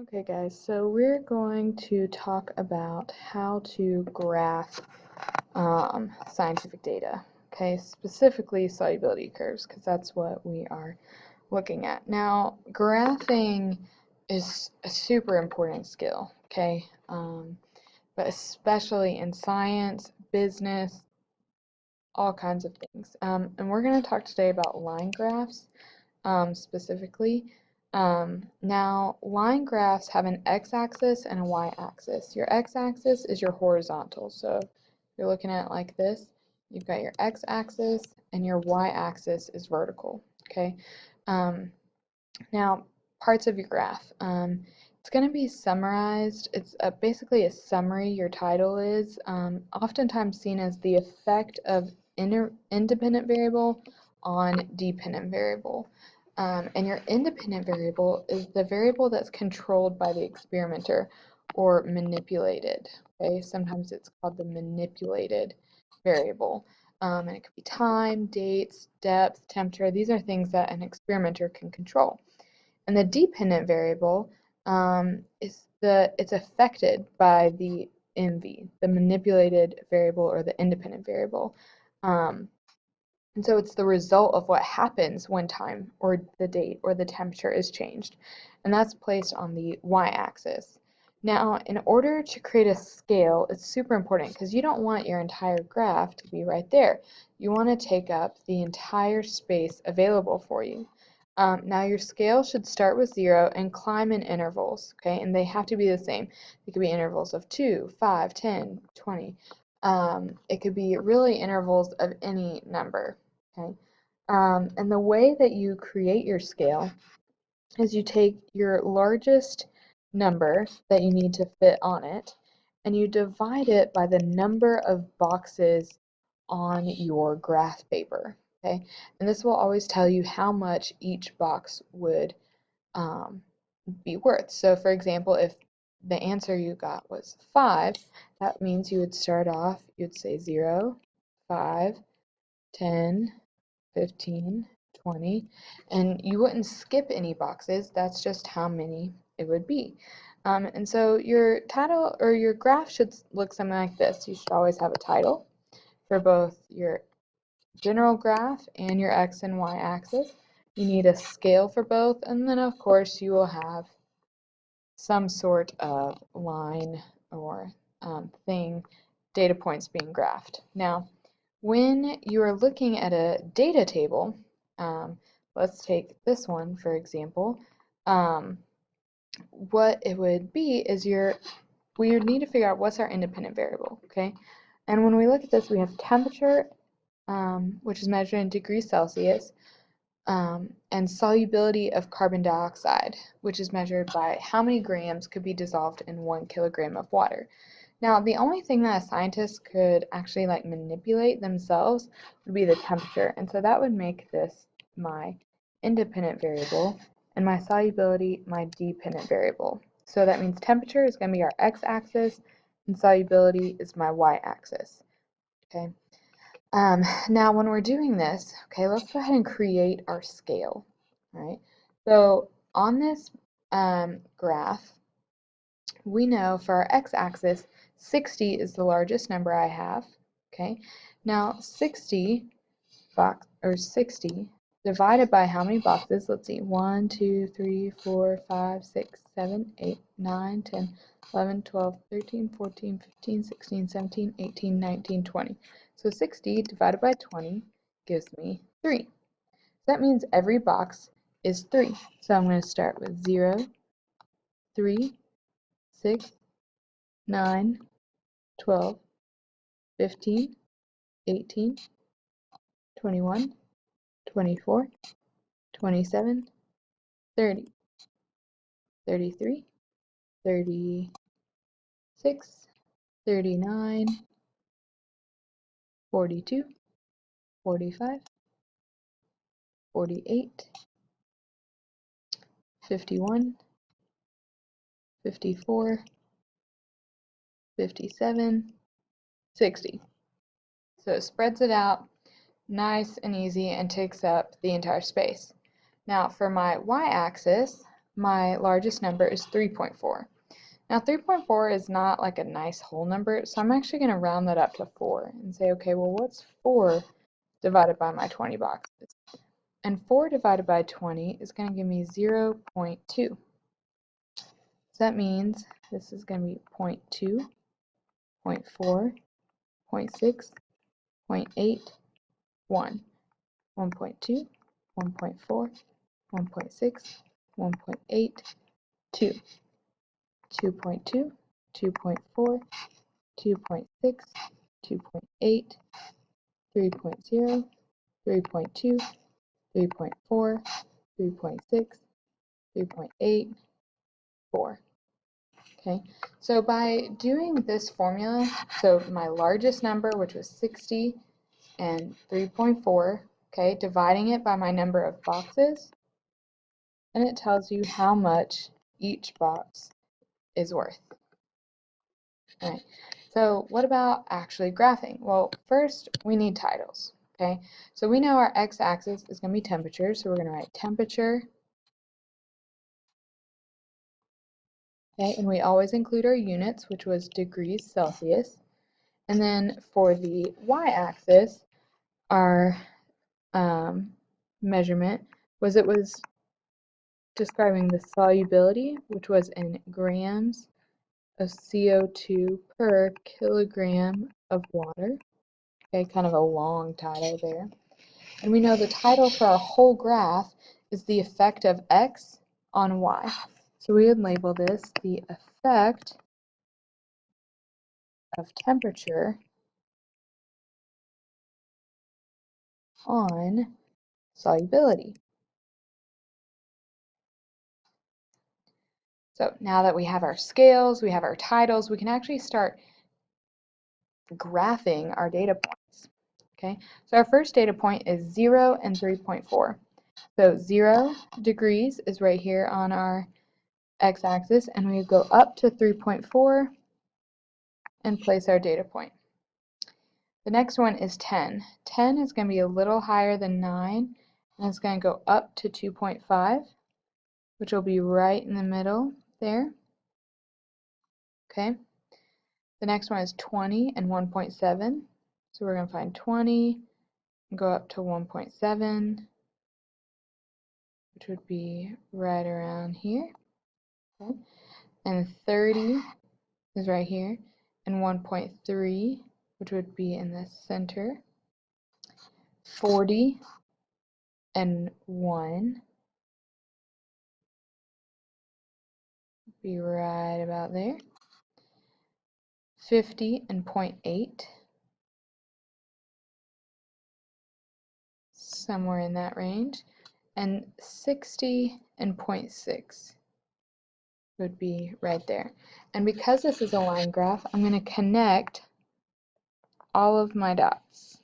Okay guys, so we're going to talk about how to graph scientific data, okay, specifically solubility curves, because that's what we are looking at. Now, graphing is a super important skill, okay, but especially in science, business, all kinds of things. And we're going to talk today about line graphs specifically. Now, line graphs have an x-axis and a y-axis. Your x-axis is your horizontal. So if you're looking at it like this, you've got your x-axis and your y-axis is vertical. Okay. Now, parts of your graph. It's going to be summarized. It's basically a summary. Your title is oftentimes seen as the effect of independent variable on dependent variable. And your independent variable is the variable that's controlled by the experimenter or manipulated. Okay, sometimes it's called the manipulated variable. And it could be time, dates, depth, temperature. These are things that an experimenter can control. And the dependent variable it's affected by the MV, the manipulated variable or the independent variable. And so it's the result of what happens when time or the date or the temperature is changed. And that's placed on the y-axis. Now, in order to create a scale, it's super important because you don't want your entire graph to be right there. You want to take up the entire space available for you. Now, your scale should start with 0 and climb in intervals, okay? And they have to be the same. They could be intervals of 2, 5, 10, 20. It could be really intervals of any number. Okay, and the way that you create your scale is you take your largest number that you need to fit on it and you divide it by the number of boxes on your graph paper. Okay, and this will always tell you how much each box would be worth. So, for example, if the answer you got was 5, that means you would start off, you'd say 0, 5, 10, 15, 20, and you wouldn't skip any boxes. That's just how many it would be. And so your title or your graph should look something like this. You should always have a title for both your general graph and your x and y axis. You need a scale for both, and then of course you will have some sort of line or thing, data points being graphed. Now, when you are looking at a data table, let's take this one for example, what it would be is we would need to figure out what's our independent variable, okay? And when we look at this, we have temperature, which is measured in degrees Celsius, and solubility of carbon dioxide, which is measured by how many grams could be dissolved in 1 kilogram of water. Now, the only thing that a scientist could actually manipulate themselves would be the temperature, and so that would make this my independent variable and my solubility my dependent variable. So that means temperature is going to be our x-axis and solubility is my y-axis. Okay. Now, when we're doing this, okay, let's go ahead and create our scale. All right. So on this graph, we know for our x-axis, 60 is the largest number I have. Okay. Now, 60 divided by how many boxes? Let's see. 1, 2, 3, 4, 5, 6, 7, 8, 9, 10, 11, 12, 13, 14, 15, 16, 17, 18, 19, 20. So 60 divided by 20 gives me 3. That means every box is 3. So I'm going to start with 0, 3, 6, 9, 12, 15, 18, 21, 24, 27, 30, 33, 36, 39, 42, 45, 48, 51, 54, 57, 60. So it spreads it out nice and easy and takes up the entire space. Now for my y-axis, my largest number is 3.4. Now 3.4 is not like a nice whole number, so I'm actually going to round that up to 4 and say, okay, well, what's 4 divided by my 20 boxes? And 4 divided by 20 is going to give me 0.2. So that means this is going to be 0.2, 0.4, 0.6, 0.8, 1, 1.2, 1.4, 1.6, 1.8, 2, 2.2, 2.4, 2.6, 2.8, 3.0, 3.2, 3.4, 3.6, 3.8, 4. Okay, so by doing this formula, so my largest number, which was 60, and 3.4, okay, dividing it by my number of boxes, and it tells you how much each box is worth. All right, so what about actually graphing? Well, first we need titles, okay? So we know our x-axis is going to be temperature, so we're going to write temperature, okay, and we always include our units, which was degrees Celsius. And then for the y-axis, our measurement was describing the solubility, which was in grams of CO2 per kilogram of water. Okay, kind of a long title there. And we know the title for our whole graph is the effect of x on y. So we would label this the effect of temperature on solubility. So now that we have our scales, we have our titles, we can actually start graphing our data points. Okay, so our first data point is 0 and 3.4. So 0 degrees is right here on our x-axis, and we go up to 3.4 and place our data point. The next one is 10. 10 is going to be a little higher than 9, and it's going to go up to 2.5, which will be right in the middle there. Okay. The next one is 20 and 1.7. So we're going to find 20 and go up to 1.7, which would be right around here. Okay. And 30 is right here, and 1.3, which would be in the center. 40 and 1 would be right about there. 50 and 0.8, somewhere in that range. And 60 and 0.6 would be right there. And because this is a line graph, I'm going to connect all of my dots.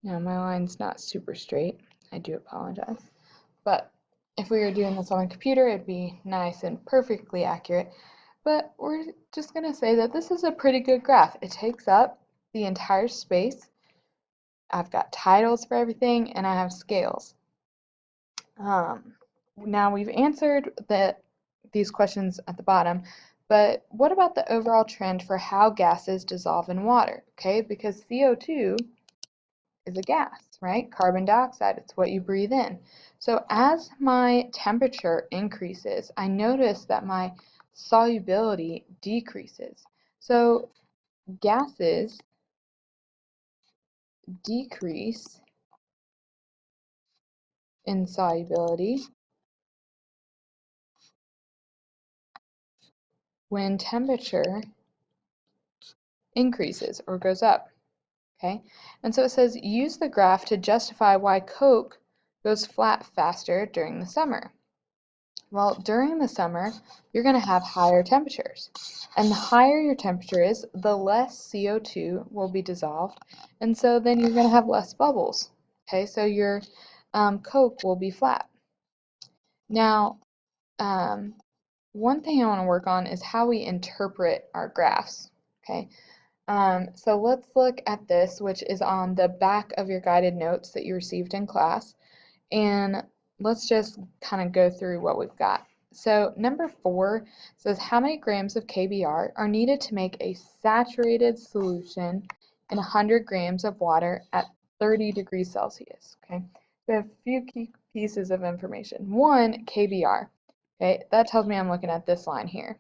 Now my line's not super straight. I do apologize. But if we were doing this on a computer, it'd be nice and perfectly accurate. But we're just going to say that this is a pretty good graph. It takes up the entire space. I've got titles for everything, and I have scales. Now we've answered these questions at the bottom, but what about the overall trend for how gases dissolve in water? Okay, because CO2 is a gas, right? Carbon dioxide, it's what you breathe in. So as my temperature increases, I notice that my solubility decreases. So gases decrease in solubility when temperature increases or goes up. Okay, and so it says use the graph to justify why Coke goes flat faster during the summer. Well, during the summer, you're going to have higher temperatures. And the higher your temperature is, the less CO2 will be dissolved. And so then you're going to have less bubbles. Okay, so your Coke will be flat. Now, one thing I want to work on is how we interpret our graphs. Okay, so let's look at this, which is on the back of your guided notes that you received in class. And let's just kind of go through what we've got. So number 4 says how many grams of KBr are needed to make a saturated solution in 100 grams of water at 30 degrees Celsius. Okay, we have a few key pieces of information. One, KBr. Okay, that tells me I'm looking at this line here.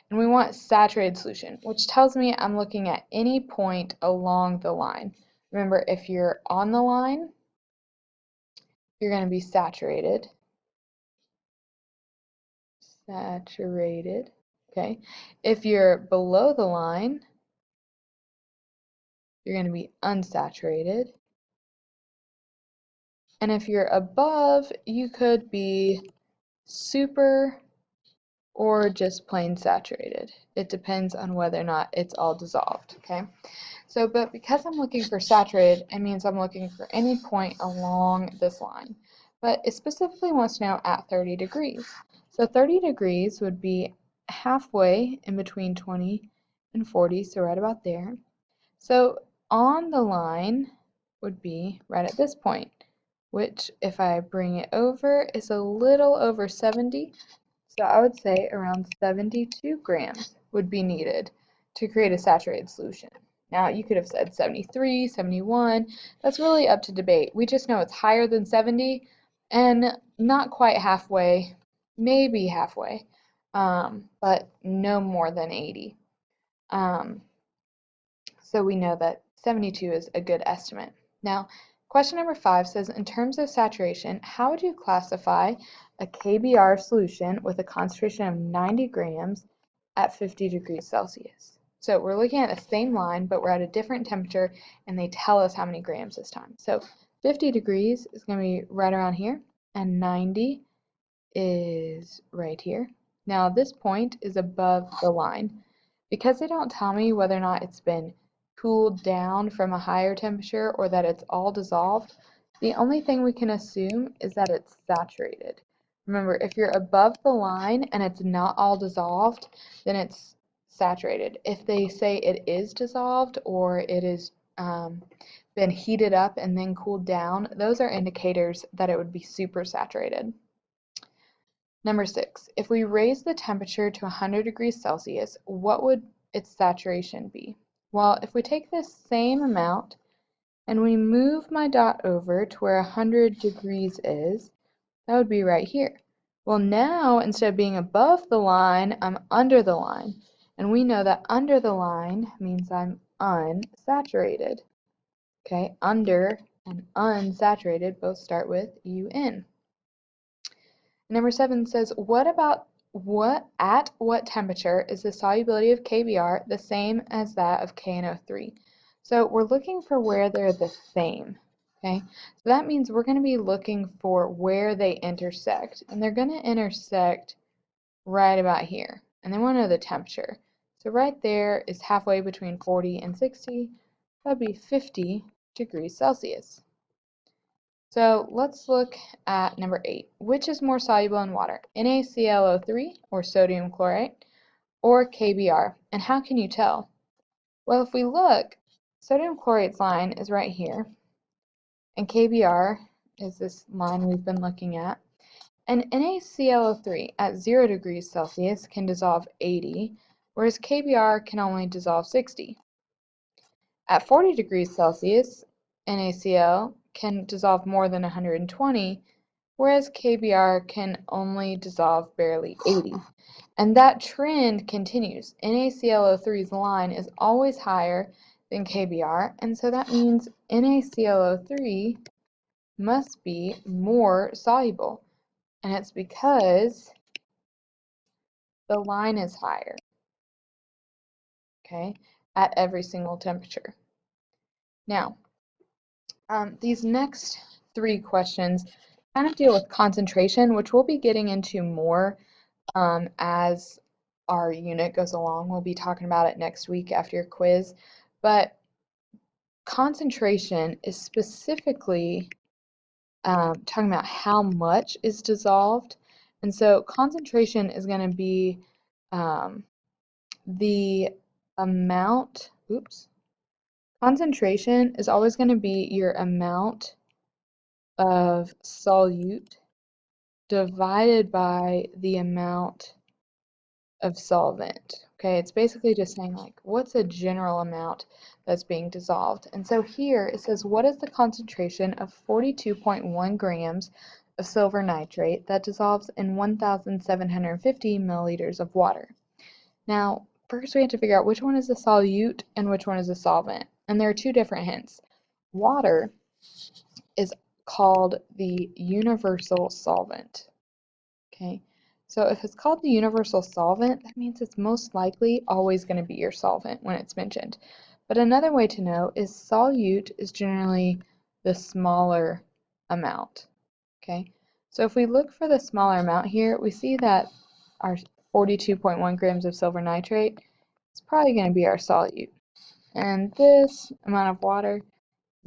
And we want saturated solution, which tells me I'm looking at any point along the line. Remember, if you're on the line, you're going to be saturated. Saturated. Okay. If you're below the line, you're going to be unsaturated. And if you're above, you could be super or just plain saturated. It depends on whether or not it's all dissolved. Okay. So, but because I'm looking for saturated, it means I'm looking for any point along this line. But it specifically wants to know at 30 degrees. So 30 degrees would be halfway in between 20 and 40, so right about there. So on the line would be right at this point, which if I bring it over is a little over 70. So I would say around 72 grams would be needed to create a saturated solution. Now you could have said 73, 71, that's really up to debate. We just know it's higher than 70 and not quite halfway, maybe halfway, but no more than 80. So we know that 72 is a good estimate. Now, question number 5 says, in terms of saturation, how would you classify a KBr solution with a concentration of 90 grams at 50 degrees Celsius? So we're looking at the same line, but we're at a different temperature, and they tell us how many grams this time. So 50 degrees is going to be right around here, and 90 is right here. Now this point is above the line. Because they don't tell me whether or not it's been cooled down from a higher temperature or that it's all dissolved, the only thing we can assume is that it's saturated. Remember, if you're above the line and it's not all dissolved, then it's saturated. If they say it is dissolved or it is been heated up and then cooled down, those are indicators that it would be super saturated. Number 6, if we raise the temperature to 100 degrees Celsius, what would its saturation be? Well, if we take this same amount and we move my dot over to where 100 degrees is, that would be right here. Well, now instead of being above the line, I'm under the line. And we know that under the line means I'm unsaturated. Okay, under and unsaturated both start with UN. Number 7 says, at what temperature is the solubility of KBr the same as that of KNO3? So we're looking for where they're the same. Okay, so that means we're going to be looking for where they intersect, and they're going to intersect right about here. And they want to know the temperature. So right there is halfway between 40 and 60. That would be 50 degrees Celsius. So let's look at number 8. Which is more soluble in water, NaClO3 or sodium chlorite or KBr? And how can you tell? Well, if we look, sodium chlorite's line is right here, and KBr is this line we've been looking at. And NaClO3 at 0 degrees Celsius can dissolve 80, whereas KBr can only dissolve 60. At 40 degrees Celsius, NaCl can dissolve more than 120, whereas KBr can only dissolve barely 80. And that trend continues. NaClO3's line is always higher than KBr, and so that means NaClO3 must be more soluble. And it's because the line is higher, okay, at every single temperature. Now, these next 3 questions kind of deal with concentration, which we'll be getting into more as our unit goes along. We'll be talking about it next week after your quiz. But concentration is specifically talking about how much is dissolved. And so concentration is going to be the amount, concentration is always going to be your amount of solute divided by the amount of solvent. Okay, it's basically just saying like what's a general amount that's being dissolved. And so here it says what is the concentration of 42.1 grams of silver nitrate that dissolves in 1,750 milliliters of water. Now, first we have to figure out which one is a solute and which one is a solvent. And there are two different hints. Water is called the universal solvent. Okay, so if it's called the universal solvent, that means it's most likely always going to be your solvent when it's mentioned. But another way to know is solute is generally the smaller amount. Okay, so if we look for the smaller amount here, we see that our 42.1 grams of silver nitrate is probably going to be our solute. And this amount of water is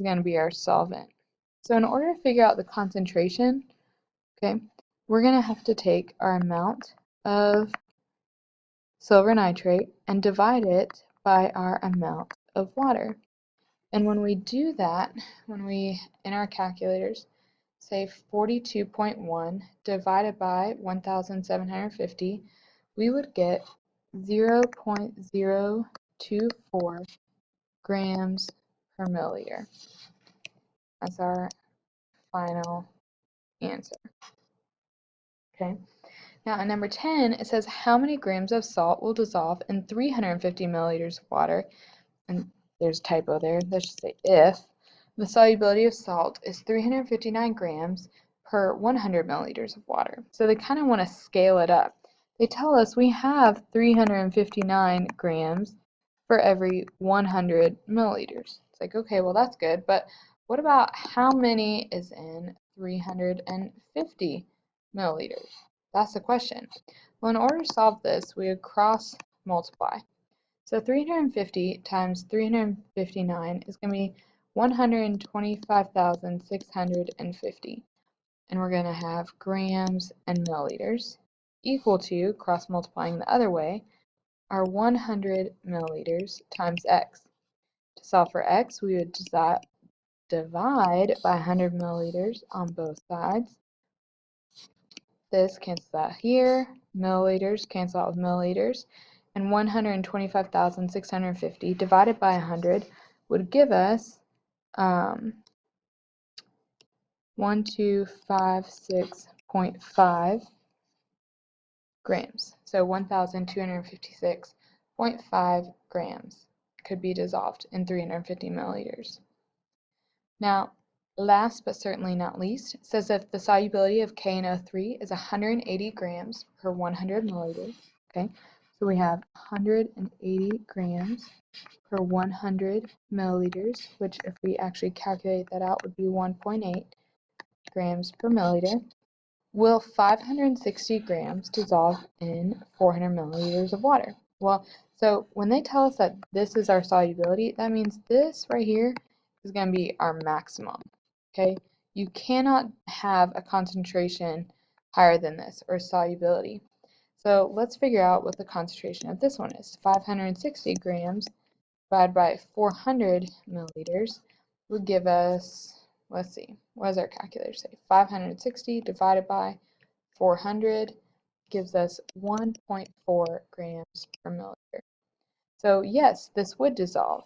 going to be our solvent. So in order to figure out the concentration, okay, we're going to have to take our amount of silver nitrate and divide it by our amount of water. And when we do that, when we, in our calculators, say 42.1 divided by 1,750, we would get 0.024 grams per milliliter. That's our final answer. Okay. Now, in number 10, it says how many grams of salt will dissolve in 350 milliliters of water, and there's a typo there, let's just say if the solubility of salt is 359 grams per 100 milliliters of water. So they kind of want to scale it up. They tell us we have 359 grams for every 100 milliliters. It's like, okay, well that's good, but what about how many is in 350 milliliters? That's the question. Well, in order to solve this, we would cross multiply. So 350 times 359 is going to be 125,650. And we're going to have grams and milliliters equal to, cross multiplying the other way, our 100 milliliters times x. To solve for x, we would divide by 100 milliliters on both sides. This cancels out here, milliliters cancel out with milliliters, and 125,650 divided by 100 would give us 1256.5 grams. So 1,256.5 grams could be dissolved in 350 milliliters. Now, last but certainly not least, it says if the solubility of KNO3 is 180 grams per 100 milliliters, okay, so we have 180 grams per 100 milliliters, which if we actually calculate that out would be 1.8 grams per milliliter. Will 560 grams dissolve in 400 milliliters of water? Well, so when they tell us that this is our solubility, that means this right here is going to be our maximum. Okay, you cannot have a concentration higher than this, or solubility. So let's figure out what the concentration of this one is. 560 grams divided by 400 milliliters would give us, let's see, what does our calculator say? 560 divided by 400 gives us 1.4 grams per milliliter. So yes, this would dissolve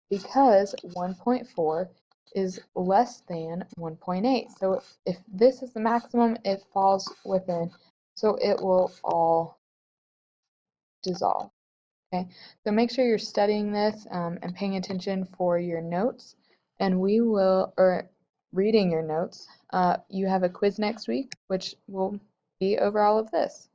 because 1.4 is less than 1.8. So if this is the maximum, it falls within. So it will all dissolve. Okay, so make sure you're studying this and paying attention for your notes, and or reading your notes. You have a quiz next week, which will be over all of this.